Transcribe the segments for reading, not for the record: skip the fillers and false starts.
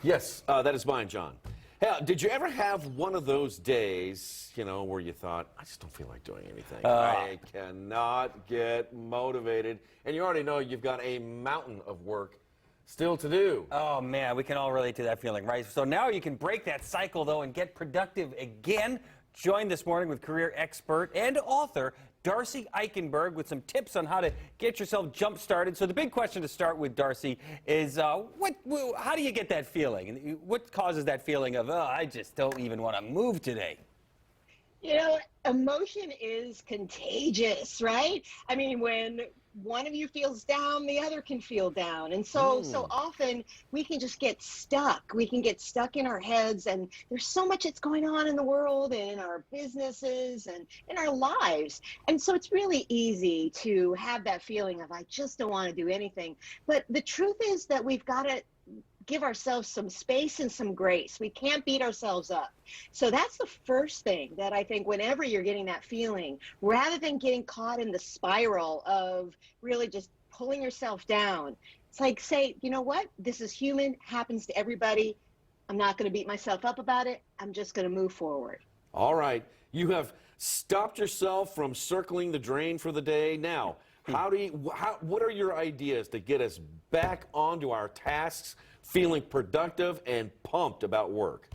Yes, that is mine, John. Hey, did you ever have one of those days, where you thought, I just don't feel like doing anything. I cannot get motivated. And you already know you've got a mountain of work still to do. Oh, man, we can all relate to that feeling, right? So now you can break that cycle, though, and get productive again. Joined this morning with career expert and author Darcy Eichenberg with some tips on how to get yourself jump-started. So the big question to start with, Darcy, is how do you get that feeling? And what causes that feeling of, I just don't even want to move today? Emotion is contagious, right? I mean, when one of you feels down, the other can feel down. And so often we can just get stuck. We can get stuck in our heads, and there's so much that's going on in the world and in our businesses and in our lives. And so it's really easy to have that feeling of, I just don't want to do anything. But the truth is that we've got to give ourselves some space and some grace. We can't beat ourselves up. So that's the first thing that I think whenever you're getting that feeling, rather than getting caught in the spiral of really just pulling yourself down, it's like, say, you know what? This is human, happens to everybody. I'm not going to beat myself up about it. I'm just going to move forward. All right. You have stopped yourself from circling the drain for the day. Now, what are your ideas to get us back onto our tasks, feeling productive and pumped about work?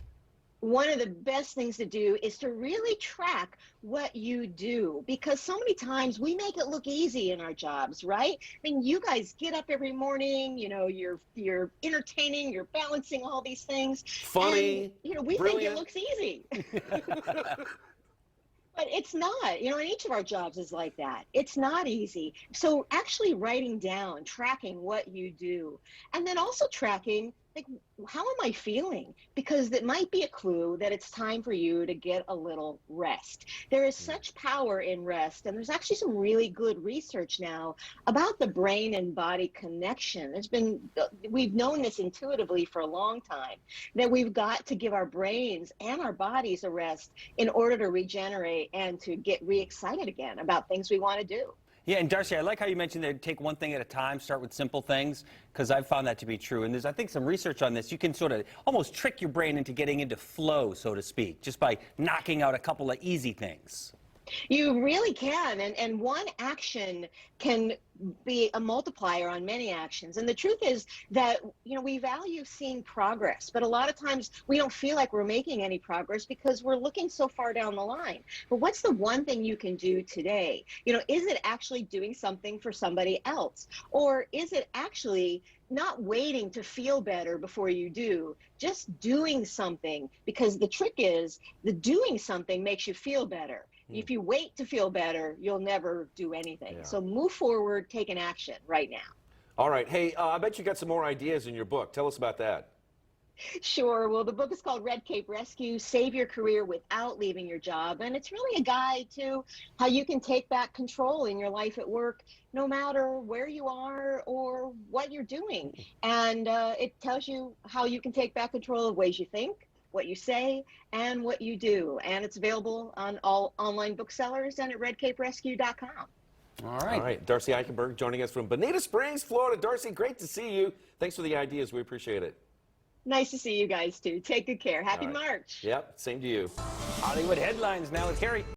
One of the best things to do is to really track what you do, because so many times we make it look easy in our jobs, right? I mean, you guys get up every morning, you're entertaining, you're balancing all these things. Funny, and, we brilliant. think it looks easy. But it's not, and each of our jobs is like that. It's not easy. So actually writing down, tracking what you do, and then also tracking, like, how am I feeling? Because it might be a clue that it's time for you to get a little rest. There is such power in rest, and there's actually some really good research now about the brain and body connection. We've known this intuitively for a long time, that we've got to give our brains and our bodies a rest in order to regenerate and to get re-excited again about things we want to do. Yeah, and Darcy, I like how you mentioned that take one thing at a time, start with simple things, because I've found that to be true. And there's, I think, some research on this. You can sort of almost trick your brain into getting into flow, so to speak, just by knocking out a couple of easy things. You really can, and one action can be a multiplier on many actions. And the truth is that, we value seeing progress, but a lot of times we don't feel like we're making any progress because we're looking so far down the line. But what's the one thing you can do today? Is it actually doing something for somebody else? Or is it actually not waiting to feel better before you do, just doing something? Because the trick is the doing something makes you feel better. If you wait to feel better, you'll never do anything. Yeah. So move forward, take an action right now. All right. Hey, I bet you got some more ideas in your book. Tell us about that. Sure. Well, the book is called Red Cape Rescue: Save Your Career Without Leaving Your Job. And it's really a guide to how you can take back control in your life at work, no matter where you are or what you're doing. And it tells you how you can take back control of ways you think, what you say, and what you do. And it's available on all online booksellers and at redcaperescue.com. All right. All right. Darcy Eichenberg joining us from Bonita Springs, Florida. Darcy, great to see you. Thanks for the ideas. We appreciate it. Nice to see you guys, too. Take good care. Happy March. Yep. Same to you. Hollywood headlines now with Carrie.